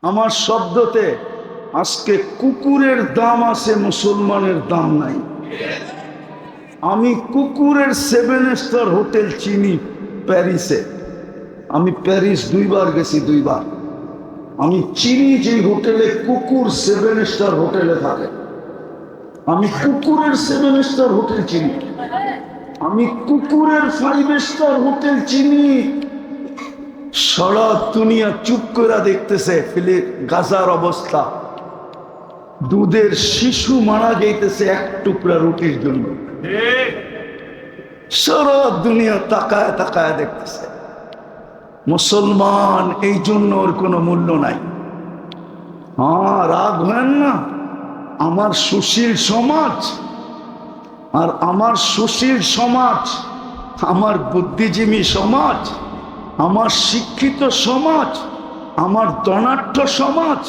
আমার শব্দতে আজকে কুকুরের দাম আছে, মুসলমানের দাম নাই। আমি কুকুরের 7 স্টার হোটেল চিনি প্যারিসে। আমি প্যারিস 2 বার গেছি, 2 বার। আমি চিনি যে হোটেলে কুকুর 7 স্টার হোটেলে থাকে। আমি কুকুরের 7 স্টার হোটেল চিনি। আমি কুকুরের 5 স্টার হোটেল চিনি। সারা দুনিয়া চুপ করে দেখতেছে গাজার অবস্থা। দুধের শিশু মারা যাইতেছে 1 টুকরা রুটির জন্য। সারা দুনিয়া তাকায় তাকায় দেখতেছে। মুসলমান এই জন্য ওর কোনো মূল্য নাই। হ্যাঁ, রাগ হয় না। আমার সুশীল সমাজ, আর আমার সুশীল সমাজ, আমার বুদ্ধিজীবী সমাজ, আমার শিক্ষিত সমাজ, আমার ধনাঢ্য সমাজ,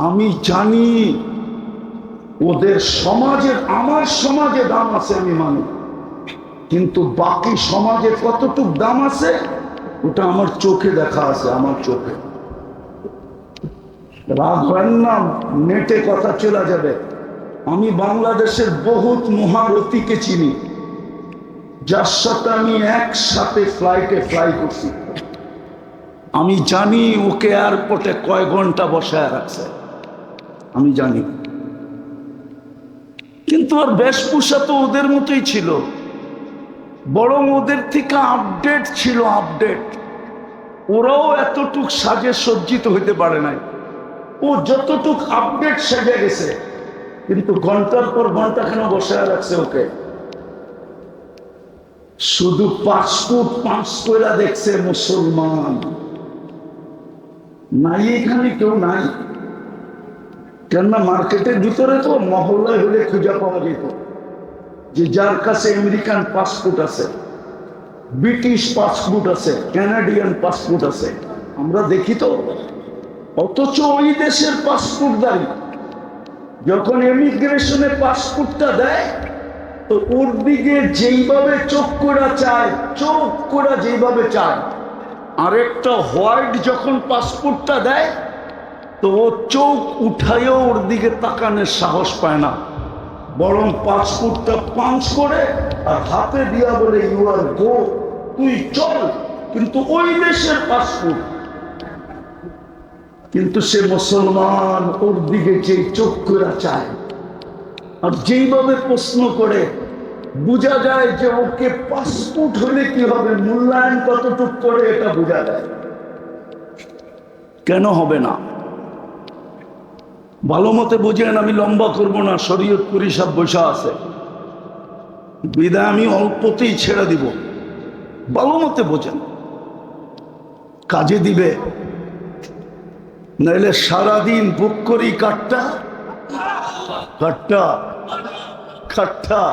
আমি জানি ওদের সমাজের আমার সমাজে দাম আছে, আমি মানি। কিন্তু বাকি সমাজে কতটুক দাম আছে ওটা আমার চোখে দেখা আছে, আমার চোখে। রাগ হয় না, নেটে কথা চলে যাবে। আমি বাংলাদেশের বহুত মহারথীকে চিনি, যার সাথে আমি একসাথে ফ্লাইটে ফ্লাই করছি। আমি জানি ওকে এয়ারপোর্টে কয় ঘন্টা বসায় রাখছে, আমি জানি। কিন্তু ওর বেশভূষা তো ওদের মতোই ছিল, বরং ওদের থেকে আপডেট ছিল, আপডেট। ওরাও এতটুক সাজে সজ্জিত হইতে পারে নাই। ও যতটুক আপডেট সেজে গেছে, কিন্তু ঘন্টার পর ঘন্টা কেন বসায় রাখছে ওকে? শুধু পাসপোর্ট পাঁচ কইরা দেখছে মুসলমান। নাই এখানে কেউ নাই, কেননা মার্কেটের ভিতরে তো মহল্লায় হলে খুঁজে পাওয়া যেত যে যার কাছে আমেরিকান পাসপোর্ট আছে, ব্রিটিশ পাসপোর্ট আছে, কানাডিয়ান পাসপোর্ট আছে, আমরা দেখি তো। অথচ ওই দেশের পাসপোর্টদারি যখন ইমিগ্রেশনে পাসপোর্টটা দেয়, তো ওর দিকে যেইভাবে চোখ করে চায়, চোখ করে যেইভাবে চায়, আরেকটা হোয়াইট যখন পাসপোর্টটা দেয়, তো ও চোখ উঠাইও ওর দিকে তাকানোর সাহস পায় না, বরং পাসপোর্টটা পাঞ্চ করে আর হাতে দিয়া বলে ইউ আর গো, তুই চল। কিন্তু ওই দেশের পাসপোর্ট। কিন্তু সে মুসলমান ওর দিকে যে চোখ করে চায় আর যেইভাবে প্রশ্ন করে, বোঝা যায় যে ওকে পাসপোর্ট হলে কি হবে, মূল্যায়ন কতটুক করে এটা বোঝা যায়। কেন হবে না? ভালো মতে বুঝেন, আমি লম্বা করব না, শরীয়তপুরি সব বসা আছে, বিদায় আমি অল্পতেই ছেড়ে দিব। ভালো মতে বোঝেন, কাজে দিবে। নাইলে সারাদিন বুক করি কাটটা কাটটা কাটটা।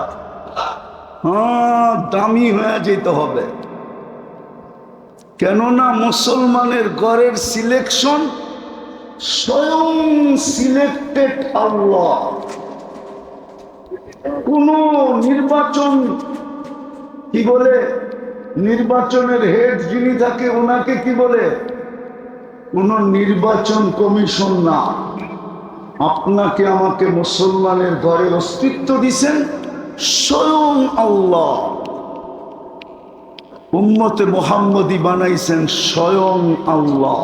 হ্যাঁ, দামি হয়ে যেতে হবে। কেননা মুসলমানের ঘরের সিলেকশন স্বয়ং সিলেক্টেড আল্লাহ। কোন নির্বাচন, কি বলে, নির্বাচনের হেড যিনি থাকে ওনাকে কি বলে, কোন নির্বাচন কমিশন না। আপনাকে আমাকে মুসলমানের ঘরের অস্তিত্ব দিছেন স্বয়ং আল্লাহ। উম্মতে মুহাম্মদী বানাইছেন স্বয়ং আল্লাহ।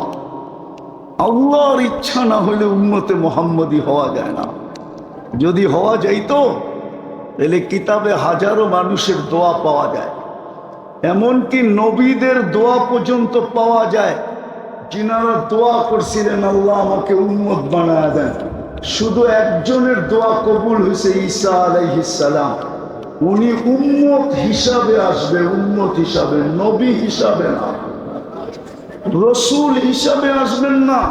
আল্লাহর ইচ্ছা না হলে উম্মতে মুহাম্মদী হওয়া যায় না। যদি হওয়া যাইতো তাহলে কিতাবে হাজারো মানুষের দোয়া পাওয়া যায়, এমনকি নবীদের দোয়া পর্যন্ত পাওয়া যায়, যিনারা দোয়া করছিলেন আল্লাহ আমাকে উম্মত বানায়া দেন। শুধু একজনের দোয়া কবুল হয়েছে, ঈসা আলাইহিস সালাম। উনি উম্মত হিসাবে আসবে, উম্মত হিসাবে, নবী হিসাবে না, রসুল হিসাবে আসবেন না।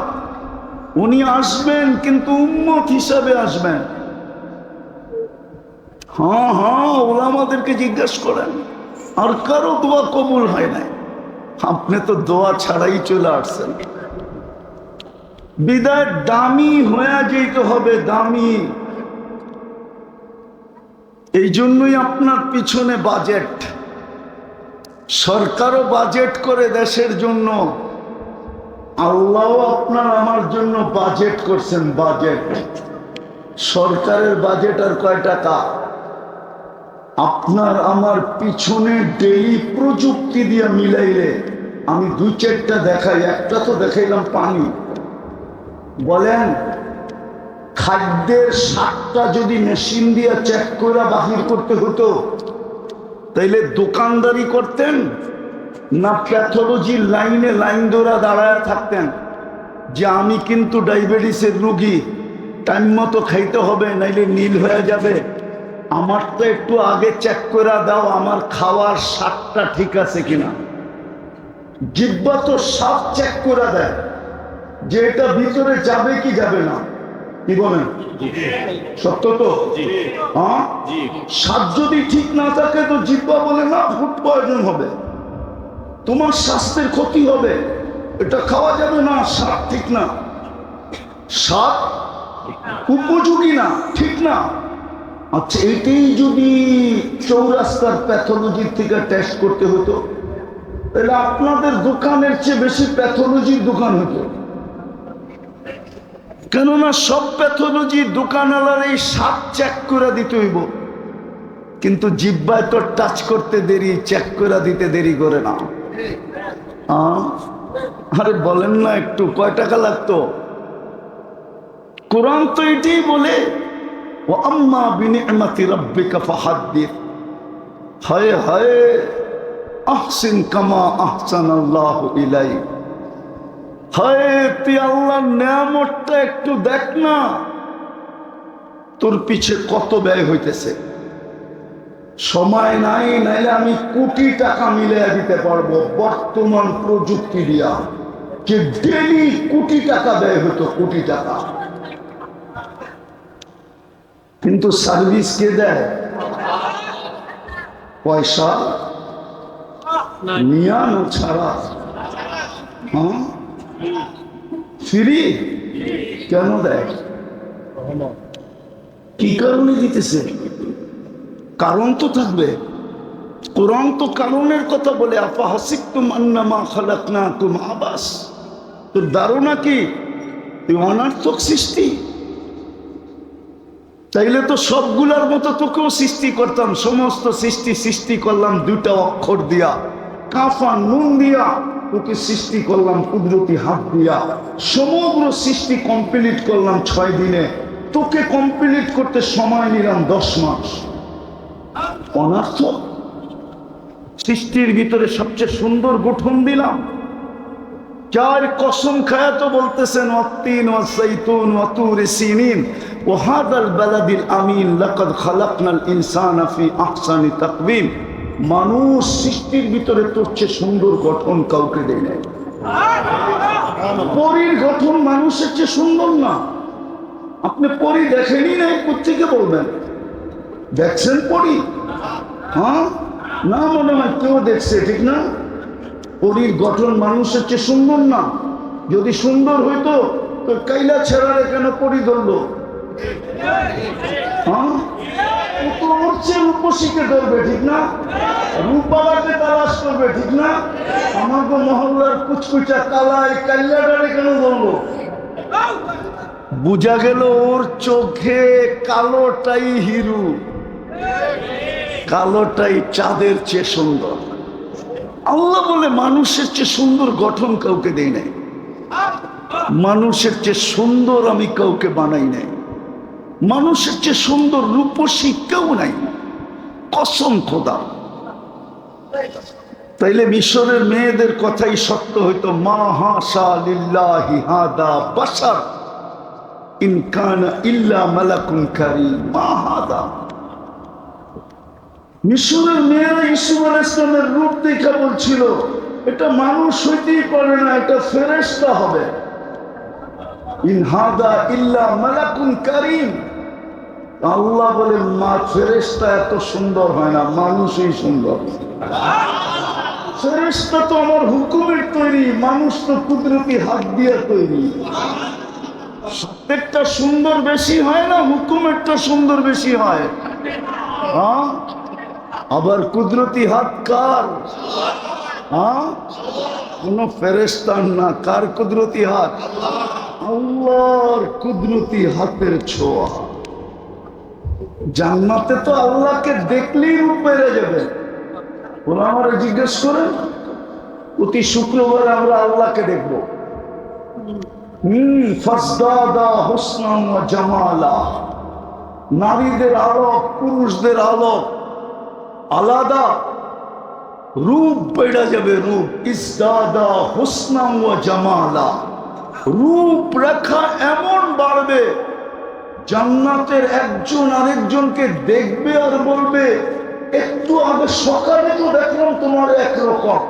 উনি আসবেন কিন্তু উম্মত হিসাবে আসবেন। হ্যাঁ হ্যাঁ, ওলামাদেরকে জিজ্ঞেস করেন, আর কারো দোয়া কবুল হয় নাই। আপনি তো দোয়া ছাড়াই চলে আসছেন। বিদায় দামি হয়ে যেতে হবে, দামি। এই জন্যই আপনার পিছনে বাজেট, সরকারও বাজেট করে দেশের জন্য, আল্লাহ আপনার আমার জন্য বাজেট করছেন, বাজেট। সরকারের বাজেট আর কয় টাকা? আপনার আমার পিছনে ডেইলি প্রযুক্তি দিয়ে মিলাইলে আমি 2-4টা দেখাই, একটা তো দেখাইলাম পানি। বলেন খাদ্যের স্বাদটা যদি মেশিন দিয়ে চেক করে বাহির করতে হতো তাইলে দোকানদারি করতেন না প্যাথোলজির লাইনে লাইন ধরে দাঁড়ায় থাকতেন যে আমি কিন্তু ডায়াবেটিসের রোগী, টাইম মতো খাইতে হবে নাইলে নীল হয়ে যাবে, আমার তো একটু আগে চেক করে দাও আমার খাওয়ার স্বাদটা ঠিক আছে কিনা। জিহ্বা তো স্বাদ চেক করে দেয় যে এটা ভিতরে যাবে কি যাবে না। কি বলেন? সত্য তো? হ্যাঁ, স্বাদ যদি ঠিক না থাকে তো জিহ্বা বলে না ফুড পয়জন হবে, তোমার স্বাস্থ্যের ক্ষতি হবে, এটা খাওয়া যাবে না, স্বাদ ঠিক না, স্বাদ উপযোগী না, ঠিক না। আচ্ছা, এটাই যদি চৌরাস্তার প্যাথোলজির থেকে টেস্ট করতে হতো তাহলে আপনাদের দোকানের চেয়ে বেশি প্যাথোলজির দোকান হতো। কেননা সব প্যাথোলজি দোকানওয়ালার এই স্বাদ চেক করে দিতে হইব, কিন্তু জিহ্বায় তো টাচ করতে দেরি, চেক করে দিতে দেরি করে না। আরে বলেন না একটু, কয় টাকা লাগতো? কোরআন তো এটাই বলে, ও আম্মা বিনিআমাতি রাব্বিকা ফাহাদ্দিস। হায় হায়, আহসিন কামা আহসানাল্লাহু ইলাইক। হায়, তুই আল্লাহর নেয়ামতটা একটু দেখ না, তোর পিছে কত ব্যয় হইতেছে। সময় নাই, নাইলে আমি কোটি টাকা মিলিয়ে দিতে পারবো বর্তমান প্রযুক্তি দিয়া, যে ডেলি কোটি টাকা ব্যয় হতো, কোটি টাকা। কিন্তু সার্ভিস কে দেয়? পয়সা নিয়ানো ছাড়া। হ্যাঁ, ফ্রি কেন দেয়? কি কারণে দিতেছে? কারণ তো থাকবে। কোরআন তো কারণের কথা বলে, আফা হাসিবতুম আন্নামা খালাকনাকুম আবাস। তোর ধারণা কি তুই অনার্থক সৃষ্টি? তাইলে তো সবগুলার মতো তোকেও সৃষ্টি করতাম। সমস্ত সৃষ্টি করলাম 2টা অক্ষর দিয়া, কাফা নুন দিয়া। তোকে সৃষ্টি করলাম কুদরতি হাত দিয়া। সমগ্র সৃষ্টি কমপ্লিট করলাম 6 দিনে, তোকে কমপ্লিট করতে সময় নিলাম 10 মাস। অনার্থ? সৃষ্টির ভিতরে সবচেয়ে সুন্দর গঠন দিলাম, যার কসম খায়া তো বলতেছেন ওয়াত্তিন ওয়াসাইতুন ওয়াতুরি সিনিন ওয়া হাদাল বালাদিল আমিন লাকাদ খালাকনাল ইনসানা ফি আহসানি তাকওয়িম। মানুষ সৃষ্টির ভিতরে তোর চেয়ে সুন্দর গঠন কাউকে দেয় নাই। পরীর গঠন মানুষের চেয়ে সুন্দর না। আপনি পরী দেখেনি নাই, কোত্থেকে বলবেন? দেখছেন পরী? হ্যাঁ, না মনে হয় কেউ দেখছে, ঠিক না? পরীর গঠন মানুষের চেয়ে সুন্দর না। যদি সুন্দর হইতো তো কাইলা ছেড়ারে কেন পরী ধরলো? হ্যাঁ, ওর চেয়ে রূপসীকে ধরবে, ঠিক না? রূপবালাকে তালাশ করবে, ঠিক না? আমাকে মহল্লার কুচকুচা কালাই কাল্লাটারে কেন ধরলো? বুঝা গেল ওর চোখে কালোটাই হিরু, কালোটাই চাঁদের চেয়ে সুন্দর। আল্লাহ বলে মানুষের চেয়ে সুন্দর গঠন কাউকে দেই নাই, মানুষের চেয়ে সুন্দর আমি কাউকে বানাই নাই, মানুষের চেয়ে সুন্দর রূপসী কেউ নাই, কসম খোদা। তাইলে মিশরের মেয়েদের কথাই সত্য হইতো, মা হাসা লিল্লাহি হাদা বাশার ইন কানা ইল্লা মালাকুন কারীম। মা হাদা, মিশরের মেয়েরা ইসুফ আলাইহিস সালামের রূপ দেখে বলছিল এটা মানুষ হইতেই পারে না, এটা ফেরেশতা হবে। ইন হাদা ইল্লা মালাকুন কারীম। আল্লাহ বলে মা ফেরেশতা এত সুন্দর হয় না, মানুষই সুন্দর। ফেরেশতা তো আমার হুকুমের তৈরি, মানুষ তো কুদরতি হাত দিয়ে তৈরি। সত্যেরটা সুন্দর বেশি হয় না, হুকুমেরটা সুন্দর বেশি হয়। হ্যাঁ, আবার কুদরতি হাত কার? হ্যাঁ, কোন ফেরেশতার না। কার কুদরতি হাত? আল্লাহর কুদরতি হাতের ছোঁয়া। জান্নাতে তো আল্লাহকে দেখলেই রূপ বেড়ে যাবে। ওরা আমারে জিজ্ঞেস করেন, প্রতি শুক্রবার আমরা আল্লাহকে দেখবো। ফাজদাদা হুসনান ওয়া জামালা। নারীদের আলোক, পুরুষদের আলোক আলাদা, রূপ বেড়ে যাবে। রূপ ইসদাদা হুসনান ওয়া জামালা, রূপ রেখা এমন বাড়বে, জান্নাতের একজন আরেকজনকে দেখবে আর বলবে, একটু আগে সকালে তো দেখলাম তোমার একরকম,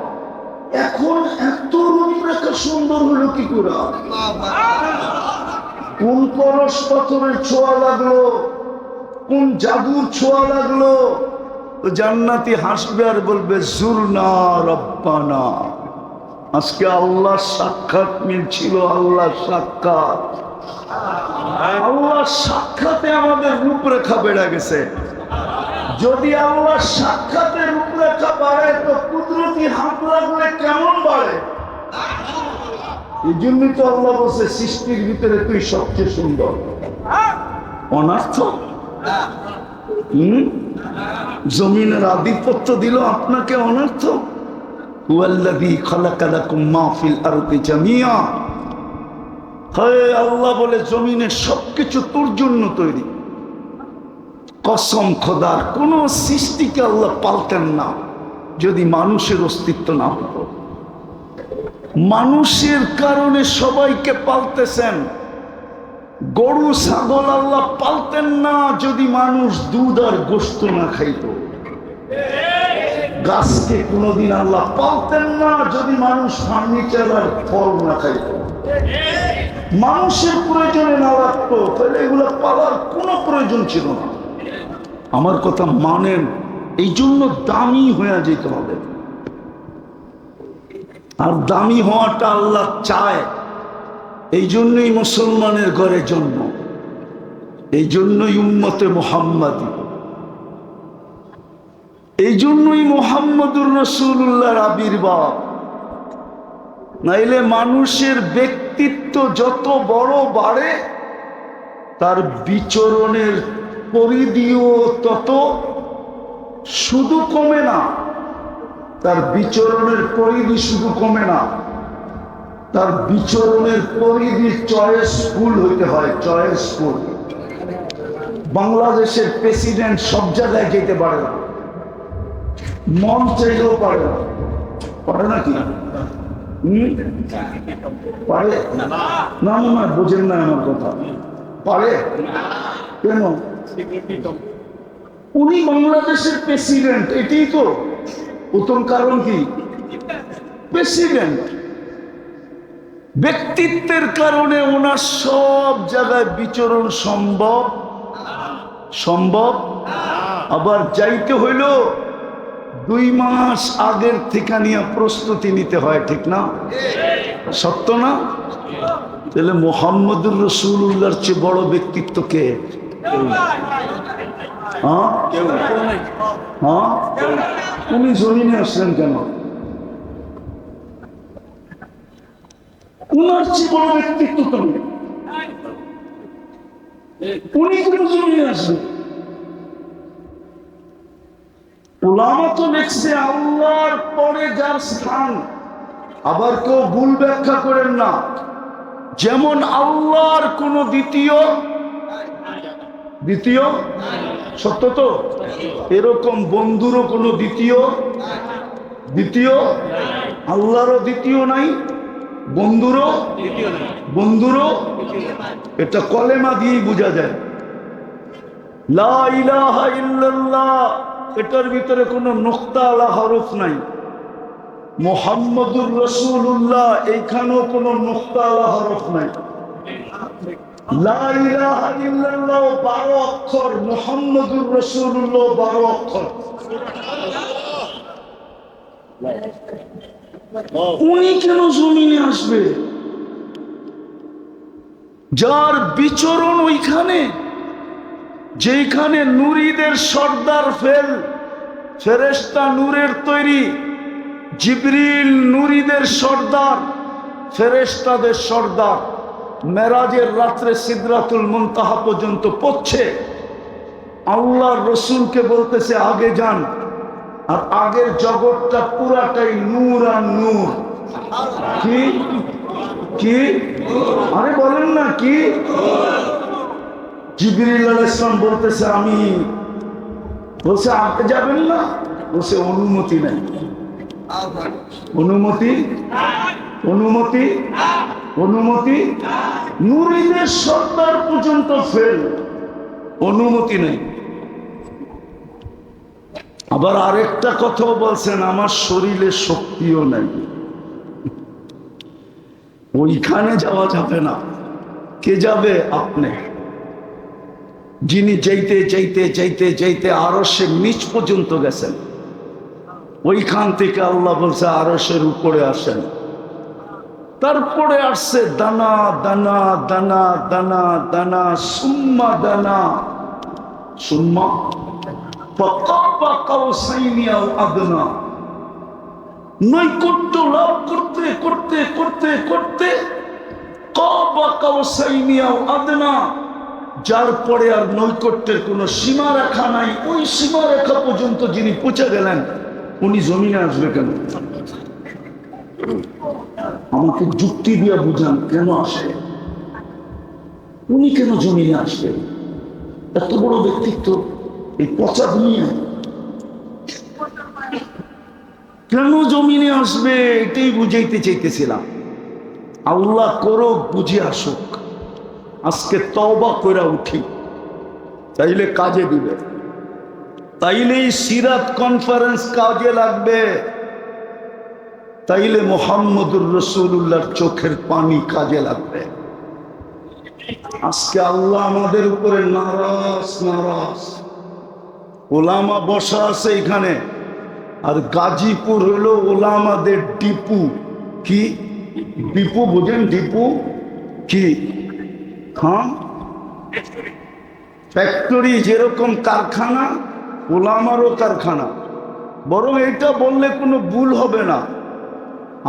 এখন এত রূপরেখা সুন্দর হলো কি করে? কোন পরশ পাথরের ছোঁয়া লাগলো, কোন জাদুর ছোঁয়া লাগলো? জান্নাতি হাসবে আর বলবে, জুরনা রব্বানা। আজকে আল্লাহর সাক্ষাৎ মিলছিল। আল্লাহর সাক্ষাৎ, আল্লাহর সাক্ষাতে আমাদের রূপরেখা বেড়ে গেছে। যদি আল্লাহর সাক্ষাতের রূপরেখা বাড়ে তো কুদরতি হাত লাগলে কেমন বাড়ে? এই জন্যই তো আল্লাহ বলছে, সৃষ্টির ভিতরে তুই সবচেয়ে সুন্দর। অনার্থ জমিনের আধিপত্য দিল আপনাকে, অনর্থ? হুয়াল্লাযী খালাকা লাকুম মা ফিল আরদি জামিয়া। হে আল্লাহ বলে, জমিনের সবকিছু তোর জন্য তৈরি। কসম খোদার, কোন সৃষ্টিকে আল্লাহ পালতেন না যদি মানুষের অস্তিত্ব না হতো। মানুষের কারণে সবাইকে পালতেছেন। গরু ছাগল আল্লাহ পালতেন না যদি মানুষ দুধ আর গোশত না খাইত। গাছকে কোনোদিন আল্লাহ পালতেন না যদি মানুষ ফার্নিচার আর ফল না খাইত। মানুষের প্রয়োজনে না রাখতো, তাহলে এগুলো পালার কোনো প্রয়োজন ছিল না। আমার কথা মানেন? এই জন্য দামি হয়ে যেতে হবে। আর দামি হওয়াটা আল্লাহ চায়। এই জন্যই মুসলমানের ঘরে জন্ম, এই জন্যই উম্মতে মুহাম্মাদি, এই জন্যই মুহাম্মদুর রাসূলুল্লাহর আবির্ভাব। নাইলে মানুষের ব্যক্তিত্ব যত বড় বাড়ে, তার বিচরণের পরিধিও তত শুধু কমে না। তার বিচরণের পরিধি শুধু কমে না, তার বিচরণের পরিধি চয়েসফুল হইতে হয়। চয়েসফুল। বাংলাদেশের প্রেসিডেন্ট সব জায়গায় যেতে পারে না, মন চাইলেও পারে না। পারে নাকি? পারে না? না না, বোঝেন না আমার কথা। পারে কেন? উনি বাংলাদেশের প্রেসিডেন্ট, এটাই তো প্রথম কারণ। কি প্রেসিডেন্ট? ব্যক্তিত্বের কারণে ওনার সব জায়গায় বিচরণ সম্ভব। সম্ভব। আবার যাইতে হইল 2 মাস আগের থেকে নিয়ে প্রস্তুতি নিতে হয়, ঠিক না? সত্য না? তাহলে মুহাম্মদুর রাসূলুল্লাহর চেয়ে বড় ব্যক্তিত্ব কে? উনি জমিনে আসলেন কেন? উনার চেয়ে বড় ব্যক্তিত্ব তো নেই। উনি কেন জমিনে আসলেন? উলামা তো লিখছে আল্লাহর পরে যার স্থান। আবার কেউ ভুল ব্যাখ্যা করেন না। যেমন আল্লাহর কোন দ্বিতীয় সত্য তো, এরকম বন্ধুরও কোনো দ্বিতীয় আল্লাহরও দ্বিতীয় নাই, বন্ধুরও এটা কলেমা দিয়েই বোঝা যায়। লা ইলাহা ইল্লাল্লাহ, এটার ভিতরে কোনো নুকতা আলা হরফ নাই। মুহাম্মদুর রাসূলুল্লাহ, এইখানেও কোনো নুকতা আলা হরফ নাই। লা ইলাহা ইল্লাল্লাহ 12 অক্ষর, মুহাম্মদুর রাসূলুল্লাহ 12 অক্ষর। উনি কেন জমিনে আসবে? যার বিচরণ ওইখানে, যেখানে নূরীদের সর্দার ফেরেশতা নূরের তৈরি, জিবরিল নূরীদের সর্দার, ফেরেশতাদের সর্দার, মেরাজের রাত্রে সিদরাতুল মুনতাহা পর্যন্ত পৌঁছে আল্লাহর রসুলকে বলতেছে আগে যান, আর আগের জগৎটা পুরাটাই নূর আর নূর। কি কি আরে বলেন না কি? জিবরিল আলাইহিস সালাম বলতেছে আমি, বলছে আগে যাবেন না, বলছে অনুমতি নাই। অনুমতি অনুমতি অনুমতি নূরীদের সর্দার পর্যন্ত ফেল, অনুমতি নেই। আবার আরেকটা কথাও বলছেন, আমার শরীরে শক্তিও নাই, ওইখানে যাওয়া যাবে না। কে যাবে? আপনি, যিনি চাইতে চাইতে চাইতে চাইতে আরশের নিচ পর্যন্ত গেছেন। ওইখান থেকে আল্লাহ বলছে আরশের উপরে আসেন। তারপরে আসছে দানা দানা দানা দানা দানা সুম্মা দানা সুম্মা ফাকাবা কাউসাইনি আও আদনা। নৈকট্য লাভ করতে করতে করতে করতে কাবা কাউসাইনি আও আদনা, যার পরে আর নৈকট্যের কোনো সীমারেখা নাই, ওই সীমারেখা পর্যন্ত যিনি পৌঁছে গেলেন, উনি জমিনে আসবে কেন? আমাকে যুক্তি দিয়ে বুঝান, কেন আসে? উনি কেন জমিনে আসবে? এত বড় ব্যক্তিত্ব এই পচা দুনিয়ায় কেন জমিনে আসবে? এটাই বুঝাইতে চাইতেছিলাম। আল্লাহ করুক বুঝে আসুক। আজকে তওবা করে উঠি, তাইলে কাজে দিবে, তাইলেই সিরাত কনফারেন্স কাজে লাগবে, তাইলে মুহাম্মদুর রাসূলুল্লাহর চোখের পানি কাজে লাগবে। আজকে আল্লাহ আমাদের উপরে নারাজ নারাজ। ওলামা বসা আছে এখানে, আর গাজীপুর হলো ওলামাদের ডিপু। কি ডিপু বুঝেন? ডিপু কি? হ্যাঁ, ফ্যাক্টরি, যেরকম কারখানা, ওলামারও কারখানা। বরং এটা বললে কোনো ভুল হবে না।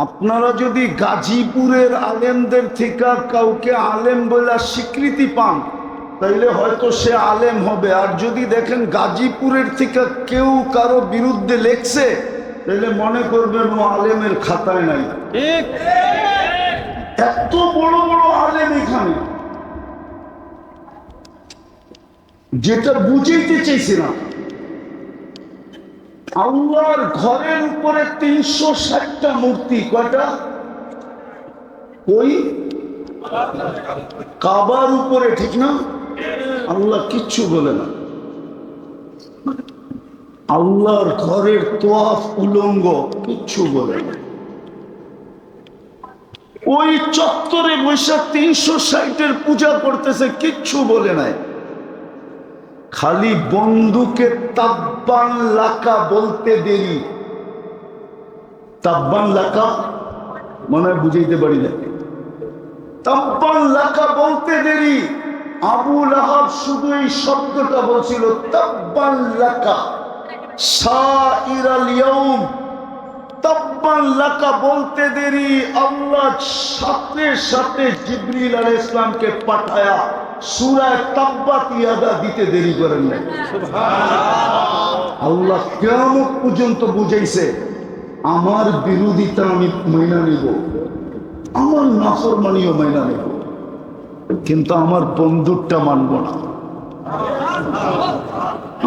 আপনারা যদি গাজীপুরের আলেমদের থেকে কাউকে আলেম বলে স্বীকৃতি পান, তাইলে হয়তো সে আলেম হবে। আর যদি দেখেন গাজীপুরের থেকে কেউ কারো বিরুদ্ধে লেখছে, তাহলে মনে করবেন ও আলেমের খাতায় নাই। এত বড় বড় আলেম এখানে। যেটা বুঝাইতে চাইছিলাম, আল্লাহর ঘরের উপরে 360টা মূর্তি। কয়টা? ওই কাবার উপরে, ঠিক না? আল্লাহ কিচ্ছু বলে না। আল্লাহর ঘরের তোয়াফ উলঙ্গ, কিচ্ছু বলে না। ওই চত্বরে বৈশাখ 360-এর পূজা করতেছে, কিচ্ছু বলে নাই। খালি বন্ধুকে তাব্বান লাকা বলতে দেরি। তাব্বান লাকা মনে হয় বুঝাইতে পারি না। তাব্বান লাকা বলতে দেরি। আবু লাহাব শুধু এই শব্দটা বলছিল, তাব্বান লাকা সাইরাল ইয়াউম। তাব্বান লাকা বলতে দেরি, আল্লাহ সাথে সাথে জিবরিল আলাইহিস সালামকে পাঠায়া সূরা তাব্বাত ইয়াদা দিতে দেরি করেন না। আল্লাহ কিয়ামত পর্যন্ত বুঝাইছে, আমার বিরোধিতা আমি মাইনা নিব, আমার নাফরমানিও মাইনা নিব, কিন্তু আমার বন্ধুরটা মানব না।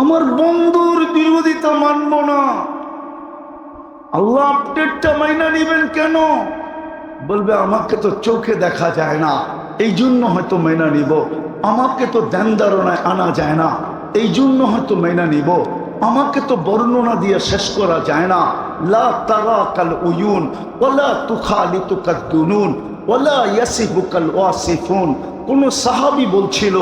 আমার বন্ধুর বিরোধিতা মানব না। আল্লাহ আপডেটটা মাইনা নিবেন কেন? বলবে আমাকে তো চোখে দেখা যায় না, এই জন্য হয়তো মাইনা নিব। আমাকে তো ধ্যান ধারণায় আনা যায় না, এই জন্য হয়তো মাইনা নিব। আমাকে তো বর্ণনা দিয়ে শেষ করা যায় না। লা তারাকাল উয়ুন ওয়ালা তুখালিতুকাদ দুনুন ওয়ালা ইয়াসিফুকাল ওয়াসিফুন। কোন সাহাবী বলছিল,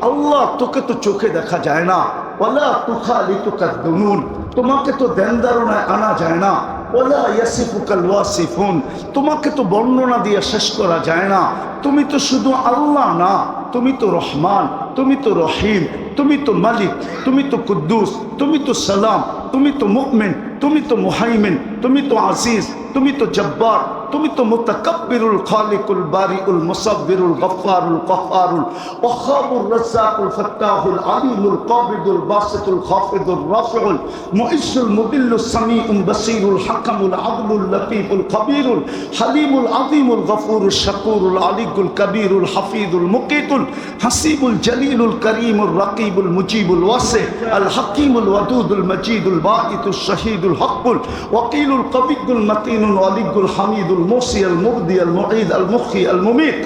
আল্লাহ তোকে তো চোখে দেখা যায় না, ওয়ালা তুখালিতুকাদ দুনুন, তোমাকে তো ধ্যান ধারণায় আনা যায় না, ওয়ালা ইয়াসিফুকাল ওয়াসিফুন, তোমাকে তো বর্ণনা দিয়ে শেষ করা যায় না। তুমি তো শুধু আল্লাহ না, তুমি তো রহমান, তুমি তো রহিম, তুমি তো মালিক, তুমি তো কুদ্দুস, তুমি তো সালাম, তুমি তো মুমিন, তুমি তো মুহাইমিন, তুমি তো আজিজ, তুমি তো জব্বার, তুমি তো মুতাকাব্বিরুল খালিকুল বারিউল মুসাব্বিরুল গফফারুল কহ্হারুল ওয়াহ্হাবুর রাজ্জাকুল ফাত্তাহুল আলিমুল কাবিদুল বাসিতুল খাফিদুর রাফিউল মুইজ্জুল মুদিল্লুস সামিউল বাসীরুল হাকামুল আদলুল লতীফুল খবীরুল হালিমুল আযীমুল গফুরুশ শাকুরুল আলিয়ুল কবীরুল হাফিজুল মুকিতুল হাসিবুল জলিলুল করিমুর রকিবুল মুজিবুল ওয়াসি আল হাকিমুল ওয়াদুদুল মজিদুল বাঈতুশ শহীদুল হকুল ওয়াকিলুল কবিয়ুল মতিনুল আলিয়ুল হামিদুল الموصي المبدي المعيد المخي المميت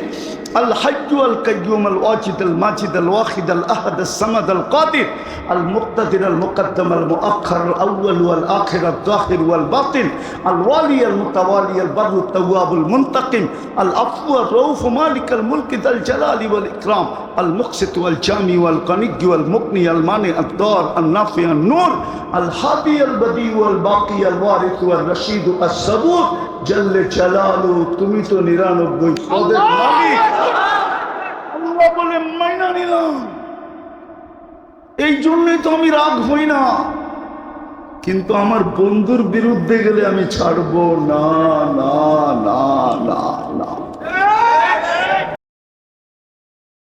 الحي القيوم الواجد الماجد الواحد الأحد الصمد القادر المقتدر المقدم المؤخر الأول والآخر الظاهر والباطن الوالي المتوالي البر التواب المنتقم العفو الرؤوف مالك الملك ذا الجلال والإكرام المقسط والجامي والغني والمغني المانع الضار النافع النور الهادي البديع والباقي الوارث والرشيد الصبور جل جلاله তুমি তো 99 পদের মালিক। আল্লাহ বলে মাইনা নিলাম, এই জন্যই তো আমি রাগ হই না, কিন্তু আমার বন্ধুর বিরুদ্ধে গেলে আমি ছাড়বো না না না